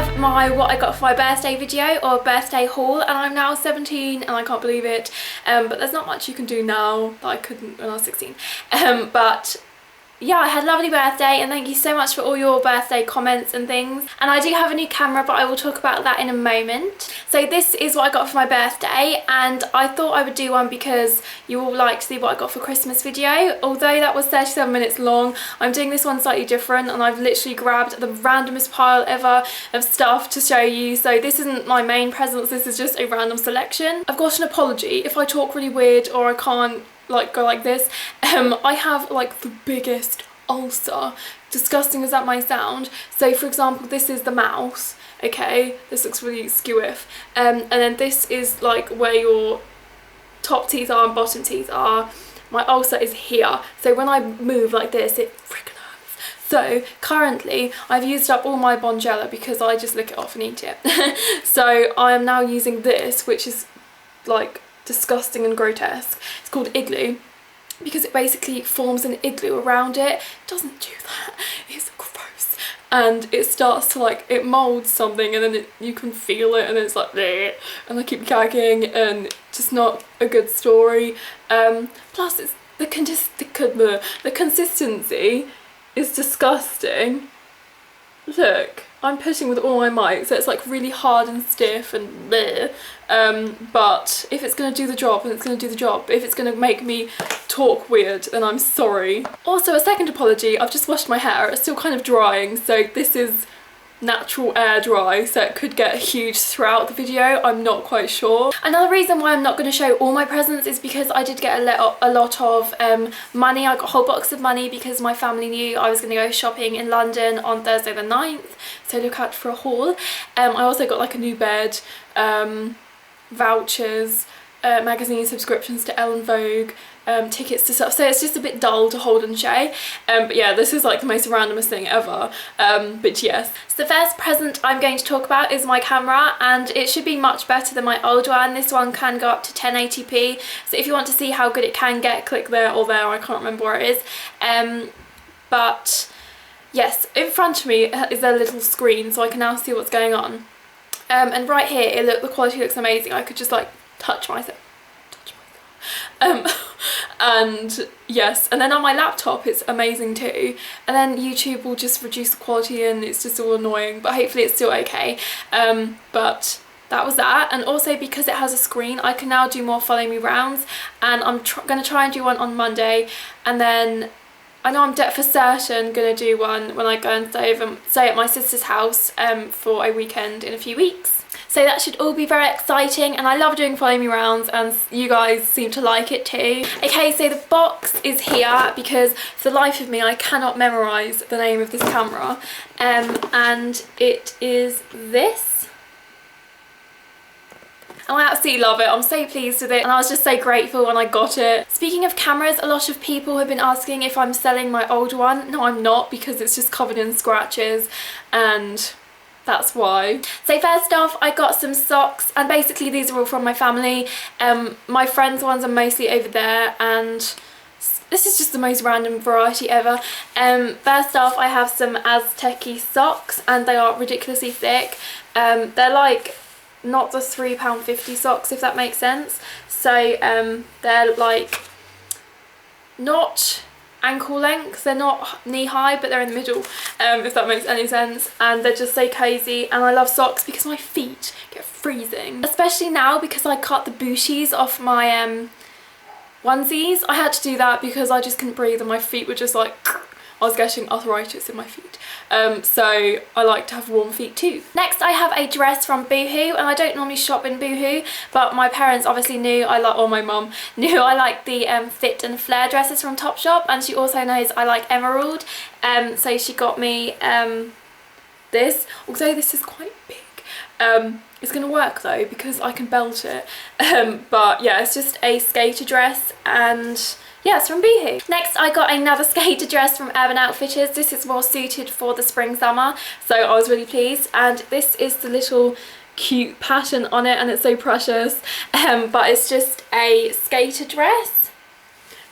have my what I got for my birthday video or birthday haul, and I'm now 17 and I can't believe it, but there's not much you can do now that I couldn't when I was 16. But yeah, I had a lovely birthday, and thank you so much for all your birthday comments and things. And I do have a new camera, but I will talk about that in a moment. So this is what I got for my birthday, and I thought I would do one because you all like to see what I got for Christmas video. Although that was 37 minutes long, I'm doing this one slightly different, and I've literally grabbed the randomest pile ever of stuff to show you. So this isn't my main presents, this is just a random selection. I've got an apology if I talk really weird or I can't like go like this. I have like the biggest ulcer, disgusting as that might sound. So for example, this is the mouse, okay, this looks really skewiff, and then this is like where your top teeth are and bottom teeth are. My ulcer is here, so when I move like this it freaking hurts. So currently I've used up all my Bonjela because I just lick it off and eat it. So I am now using this, which is like disgusting and grotesque. It's called Igloo because it basically forms an igloo around it. It doesn't do that, it's gross, and it starts to like, it molds something and then you can feel it and it's like bleh, and I keep gagging and just not a good story. Plus it's the consistency is disgusting. Look, I'm pushing with all my might, so it's like really hard and stiff and bleh. But if it's going to do the job, then it's going to do the job. If it's going to make me talk weird, then I'm sorry. Also, a second apology, I've just washed my hair. It's still kind of drying, so this is natural air dry, so it could get huge throughout the video. I'm not quite sure. Another reason why I'm not going to show all my presents is because I did get a lot of money. I got a whole box of money because my family knew I was going to go shopping in London on Thursday the 9th, so look out for a haul. I also got like a new bed, vouchers, magazine subscriptions to Elle and Vogue, tickets to stuff, so it's just a bit dull to hold and show. But yeah, this is like the most randomest thing ever. But yes, so the first present I'm going to talk about is my camera, and it should be much better than my old one. This one can go up to 1080p, so if you want to see how good it can get, click there or there, I can't remember where it is. But yes, in front of me is a little screen, so I can now see what's going on. And right here, the quality looks amazing. I could just like touch myself. And yes, and then on my laptop it's amazing too, and then YouTube will just reduce the quality and it's just all annoying, but hopefully it's still okay. But that was that. And also because it has a screen, I can now do more follow me rounds, and I'm gonna try and do one on Monday, and then I know I'm for certain gonna do one when I go and stay at my sister's house for a weekend in a few weeks. So that should all be very exciting, and I love doing follow me rounds, and you guys seem to like it too. Okay, so the box is here because for the life of me I cannot memorise the name of this camera, and it is this. And I absolutely love it. I'm so pleased with it, and I was just so grateful when I got it. Speaking of cameras, a lot of people have been asking if I'm selling my old one. No, I'm not, because it's just covered in scratches, and that's why. So first off, I got some socks, and basically these are all from my family. My friends' ones are mostly over there, and this is just the most random variety ever. First off, I have some Aztec-y socks, and they are ridiculously thick. They're like not the £3.50 socks, if that makes sense. So they're like not ankle length, they're not knee high, but they're in the middle, if that makes any sense, and they're just so cozy. And I love socks because my feet get freezing, especially now because I cut the bushies off my onesies. I had to do that because I just couldn't breathe and my feet were just like, I was getting arthritis in my feet. So I like to have warm feet too. Next I have a dress from Boohoo, and I don't normally shop in Boohoo, but my parents obviously knew I like, or my mum knew I like the fit and flare dresses from Topshop, and she also knows I like emerald, so she got me this, although this is quite big. It's gonna work though because I can belt it, but yeah, it's just a skater dress, and yeah, it's from Boohoo. Next I got another skater dress from Urban Outfitters. This is more suited for the spring summer, so I was really pleased, and this is the little cute pattern on it, and it's so precious, but it's just a skater dress.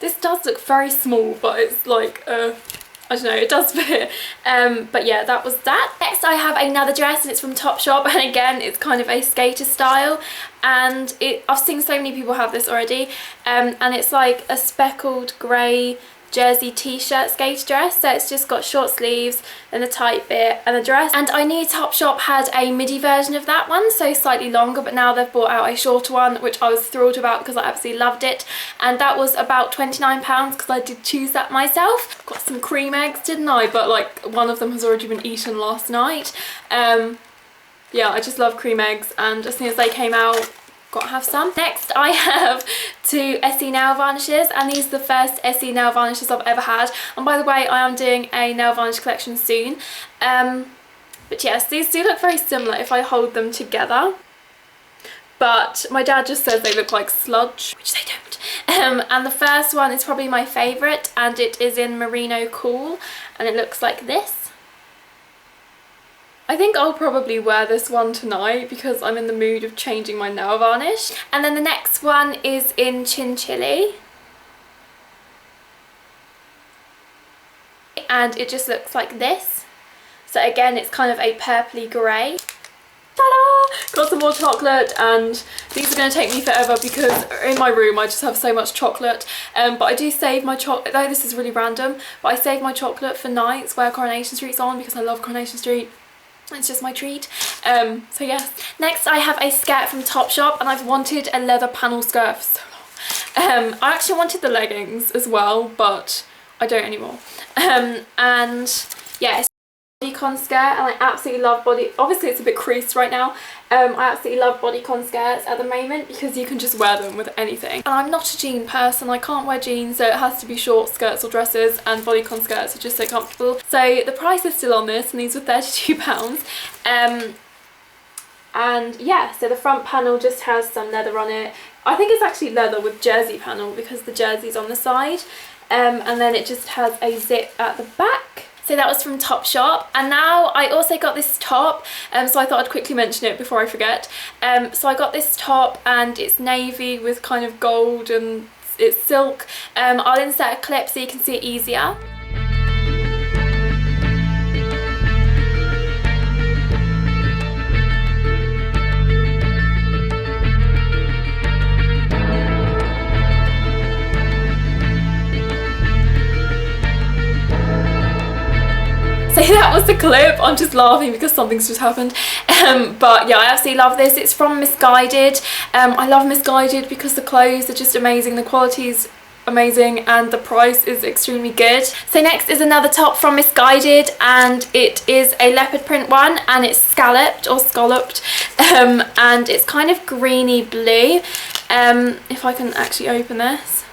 This does look very small, but it's like a I don't know, it does fit. But yeah, that was that. Next I have another dress and it's from Topshop, and again it's kind of a skater style, and I've seen so many people have this already, and it's like a speckled grey jersey t-shirt skater dress. So it's just got short sleeves and a tight bit and a dress, and I knew Topshop had a midi version of that one, so slightly longer, but now they've brought out a shorter one, which I was thrilled about because I absolutely loved it, and that was about £29 because I did choose that myself. Got some cream eggs, didn't I? But like one of them has already been eaten last night. Yeah, I just love cream eggs, and as soon as they came out, gotta have some. Next I have two Essie nail varnishes, and these are the first Essie nail varnishes I've ever had, and by the way I am doing a nail varnish collection soon. But yes, these do look very similar if I hold them together, but my dad just says they look like sludge, which they don't. And the first one is probably my favourite, and it is in Merino Cool, and it looks like this. I think I'll probably wear this one tonight because I'm in the mood of changing my nail varnish. And then the next one is in Chinchilli, and it just looks like this. So again, it's kind of a purpley grey. Ta-da! Got some more chocolate, and these are going to take me forever because in my room I just have so much chocolate. But I do save my chocolate, though this is really random, but I save my chocolate for nights where Coronation Street's on because I love Coronation Street. It's just my treat. So yes. Next I have a skirt from Topshop, and I've wanted a leather panel skirt for so long. I actually wanted the leggings as well, but I don't anymore. And yeah, it's a bodycon skirt, and I absolutely love obviously it's a bit creased right now. I absolutely love bodycon skirts at the moment because you can just wear them with anything. And I'm not a jean person, I can't wear jeans, so it has to be short skirts or dresses, and bodycon skirts are just so comfortable. So the price is still on this, and these were £32. And yeah, so the front panel just has some leather on it. I think it's actually leather with jersey panel because the jersey's on the side. And then it just has a zip at the back. So that was from Topshop, and now I also got this top, so I thought I'd quickly mention it before I forget. So I got this top, and it's navy with kind of gold, and it's silk. I'll insert a clip so you can see it easier. So that was the clip. I'm just laughing because something's just happened. But yeah, I absolutely love this. It's from Missguided. I love Missguided because the clothes are just amazing, the quality's amazing, and the price is extremely good. So next is another top from Missguided, and it is a leopard print one, and it's scalloped, and it's kind of greeny blue. If I can actually open this,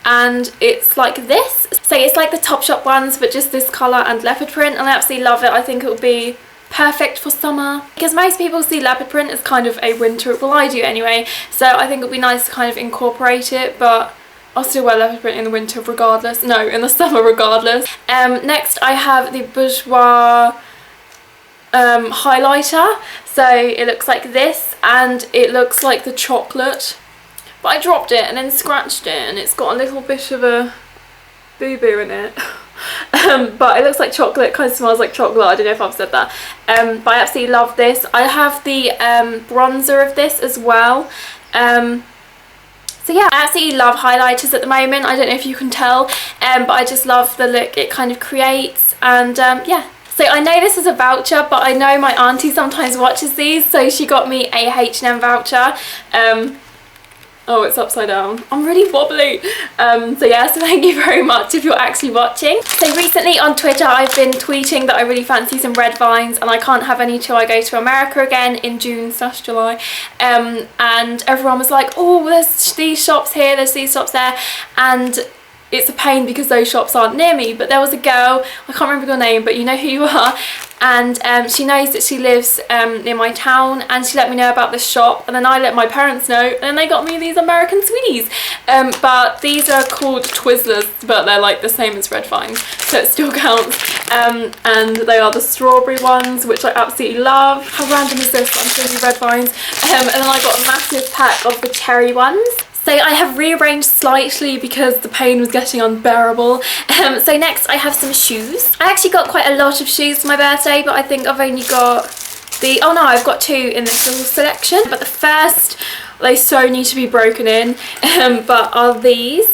and it's like this. So it's like the Topshop ones, but just this colour and leopard print, and I absolutely love it. I think it will be perfect for summer because most people see leopard print as kind of a winter, well I do anyway, so I think it would be nice to kind of incorporate it, but I'll still wear leopard print in the winter regardless, no, in the summer regardless. Next I have the Bourjois highlighter. So it looks like this, and it looks like the chocolate, but I dropped it and then scratched it, and it's got a little bit of a boo-boo in it. But it looks like chocolate, kind of smells like chocolate, I don't know if I've said that. But I absolutely love this. I have the bronzer of this as well. So yeah, I absolutely love highlighters at the moment. I don't know if you can tell, but I just love the look it kind of creates, and yeah. So I know this is a voucher, but I know my auntie sometimes watches these, so she got me a H&M voucher. Oh, it's upside down. I'm really wobbly. So yeah, so thank you very much if you're actually watching. So recently on Twitter, I've been tweeting that I really fancy some red vines, and I can't have any till I go to America again in June/July. And everyone was like, oh, there's these shops here, there's these shops there. And it's a pain because those shops aren't near me, but there was a girl, I can't remember your name, but you know who you are, and she knows that she lives near my town, and she let me know about this shop, and then I let my parents know, and then they got me these American sweeties. But these are called Twizzlers, but they're like the same as red vines, so it still counts. And they are the strawberry ones, which I absolutely love. How random is this? I'm showing you red vines. And then I got a massive pack of the cherry ones. So I have rearranged slightly because the pain was getting unbearable. So next I have some shoes. I actually got quite a lot of shoes for my birthday, but I think I've only got oh no, I've got 2 in this little selection. But the first, they so need to be broken in, but are these.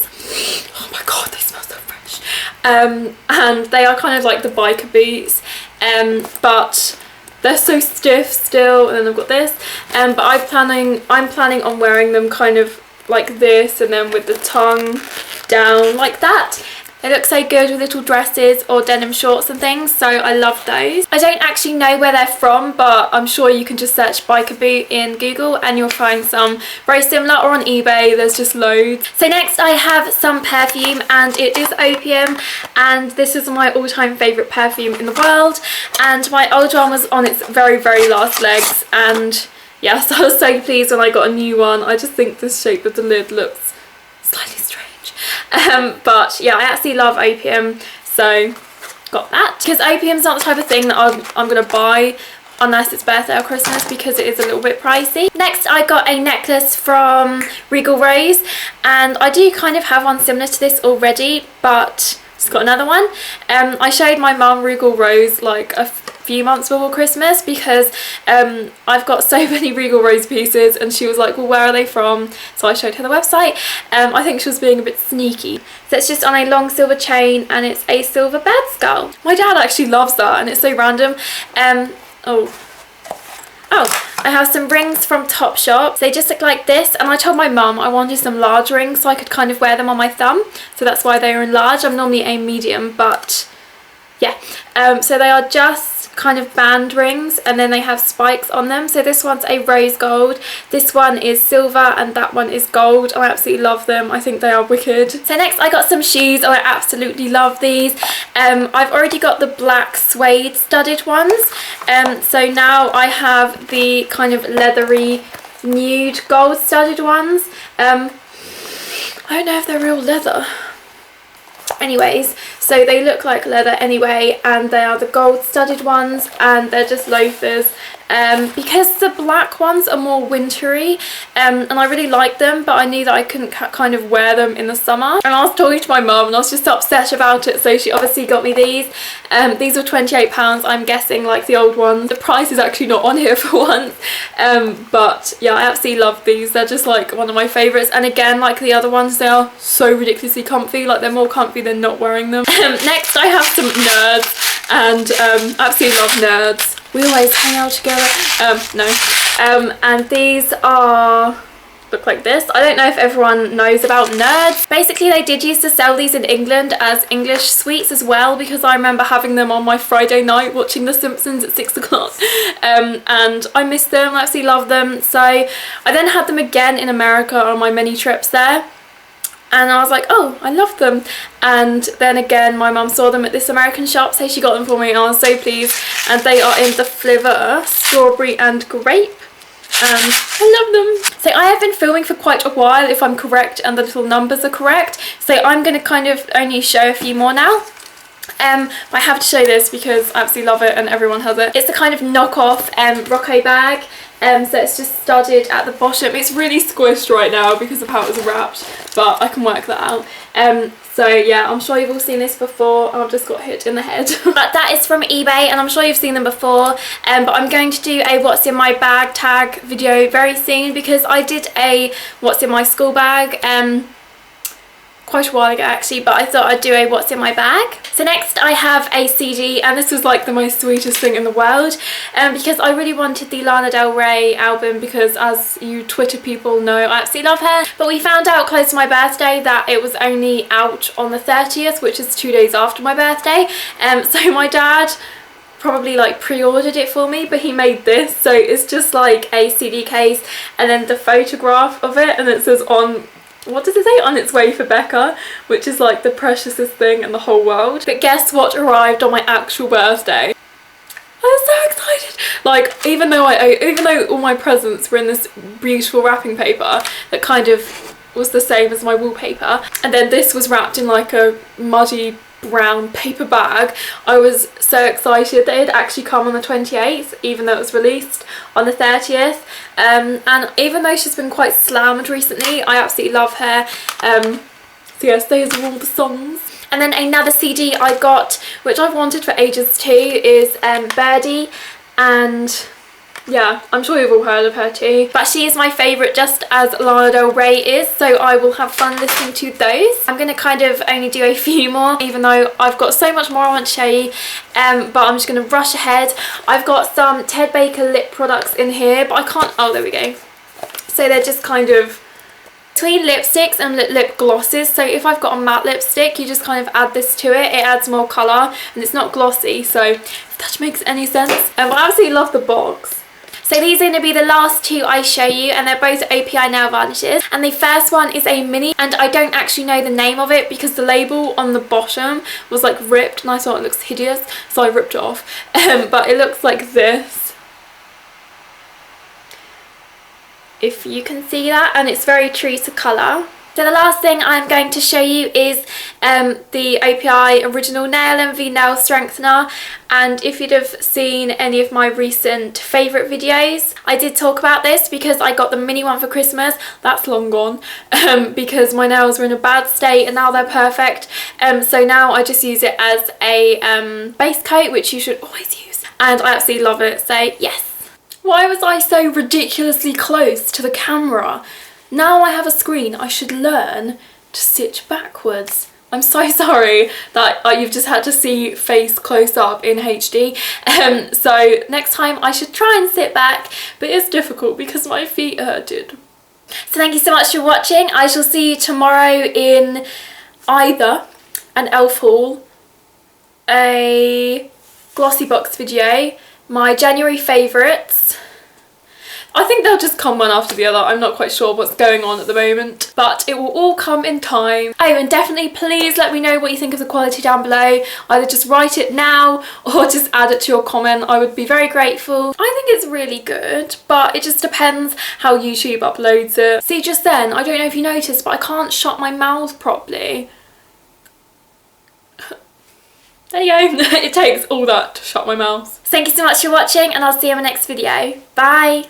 Oh my god, they smell so fresh. And they are kind of like the biker boots, but they're so stiff still. And then I've got this, but I'm planning on wearing them kind of like this, and then with the tongue down like that. They look so good with little dresses or denim shorts and things, so I love those. I don't actually know where they're from, but I'm sure you can just search biker boot in Google and you'll find some very similar, or on eBay there's just loads. So next I have some perfume, and it is Opium, and this is my all-time favourite perfume in the world, and my old one was on its very, very last legs, and yes, I was so pleased when I got a new one. I just think the shape of the lid looks slightly strange. But yeah, I absolutely love Opium, so got that. Because Opium's not the type of thing that I'm going to buy unless it's birthday or Christmas, because it is a little bit pricey. Next I got a necklace from Regal Rose, and I do kind of have one similar to this already, but it's got another one. I showed my mum Regal Rose like a few months before Christmas, because I've got so many Regal Rose pieces, and she was like, well, where are they from? So I showed her the website. I think she was being a bit sneaky. So it's just on a long silver chain, and it's a silver bird skull. My dad actually loves that, and it's so random. I have some rings from Topshop. They just look like this, and I told my mum I wanted some large rings so I could kind of wear them on my thumb, so that's why they are in large. I'm normally a medium, but yeah. So they are just kind of band rings, and then they have spikes on them. So this one's a rose gold, this one is silver, and that one is gold. I absolutely love them. I think they are wicked. So next I got some shoes. I absolutely love these. I've already got the black suede studded ones, so now I have the kind of leathery nude gold studded ones. I don't know if they're real leather. Anyways, so they look like leather anyway, and they are the gold studded ones, and they're just loafers. Because the black ones are more wintry, and I really like them, but I knew that I couldn't kind of wear them in the summer. And I was talking to my mum, and I was just upset about it, so she obviously got me these. These were £28, I'm guessing, like the old ones. The price is actually not on here for once, but yeah, I absolutely love these. They're just like one of my favourites, and again, like the other ones, they are so ridiculously comfy. Like, they're more comfy than not wearing them. Next I have some Nerds, and absolutely love Nerds. We always hang out together. And these look like this. I don't know if everyone knows about Nerds. Basically, they did used to sell these in England as English sweets as well, because I remember having them on my Friday night watching The Simpsons at 6 o'clock. And I miss them. I absolutely love them. So I then had them again in America on my many trips there. And I was like, oh, I love them. And then again, my mum saw them at this American shop, so she got them for me, and I was so pleased. And they are in the flavour strawberry and grape. And I love them. So I have been filming for quite a while, if I'm correct, and the little numbers are correct. So I'm going to kind of only show a few more now. I have to show this because I absolutely love it and everyone has it. It's a kind of knockoff Rocco bag. So it's just studded at the bottom. It's really squished right now because of how it was wrapped, but I can work that out. So yeah, I'm sure you've all seen this before. I've just got hit in the head. But that is from eBay, and I'm sure you've seen them before. But I'm going to do a what's in my bag tag video very soon, because I did a what's in my school bag quite a while ago actually, but I thought I'd do a what's in my bag. So next I have a CD, and this was like the most sweetest thing in the world, because I really wanted the Lana Del Rey album, because as you Twitter people know, I absolutely love her. But we found out close to my birthday that it was only out on the 30th, which is 2 days after my birthday. So my dad probably like pre-ordered it for me, but he made this. So it's just like a CD case, and then the photograph of it, and it says on, what does it say? On its way for Becca, which is like the preciousest thing in the whole world. But guess what arrived on my actual birthday? I was so excited. Like, even though all my presents were in this beautiful wrapping paper that kind of was the same as my wallpaper, and then this was wrapped in like a muddy brown paper bag. I was so excited that it had actually come on the 28th, even though it was released on the 30th. And even though she's been quite slammed recently, I absolutely love her. So yes, those are all the songs. And then another CD I got, which I've wanted for ages too, is Birdie, and yeah, I'm sure you've all heard of her too. But she is my favourite, just as Lana Del Rey is, so I will have fun listening to those. I'm going to kind of only do a few more, even though I've got so much more I want to show you. But I'm just going to rush ahead. I've got some Ted Baker lip products in here, but I can't... Oh, there we go. So they're just kind of between lipsticks and lip glosses. So if I've got a matte lipstick, you just kind of add this to it. It adds more colour, and it's not glossy, so if that makes any sense. I absolutely love the box. So these are going to be the last two I show you, and they're both API nail varnishes. And the first one is a mini, and I don't actually know the name of it because the label on the bottom was like ripped, and I thought it looks hideous, so I ripped it off. But it looks like this, if you can see that, and it's very true to colour. So the last thing I'm going to show you is the API Original Nail Envy Nail Strengthener. And if you'd have seen any of my recent favourite videos, I did talk about this because I got the mini one for Christmas. That's long gone because my nails were in a bad state, and now they're perfect. So now I just use it as a base coat, which you should always use. And I absolutely love it, so yes. Why was I so ridiculously close to the camera? Now I have a screen, I should learn to stitch backwards. I'm so sorry that you've just had to see face close up in HD. So next time I should try and sit back, but it's difficult because my feet hurted. So thank you so much for watching. I shall see you tomorrow in either an elf haul, a glossy box video, my January favourites. I think they'll just come one after the other. I'm not quite sure what's going on at the moment, but it will all come in time. Oh, and definitely please let me know what you think of the quality down below. Either just write it now or just add it to your comment. I would be very grateful. I think it's really good, but it just depends how YouTube uploads it. See, just then, I don't know if you noticed, but I can't shut my mouth properly. There you go. It takes all that to shut my mouth. Thank you so much for watching, and I'll see you in my next video. Bye!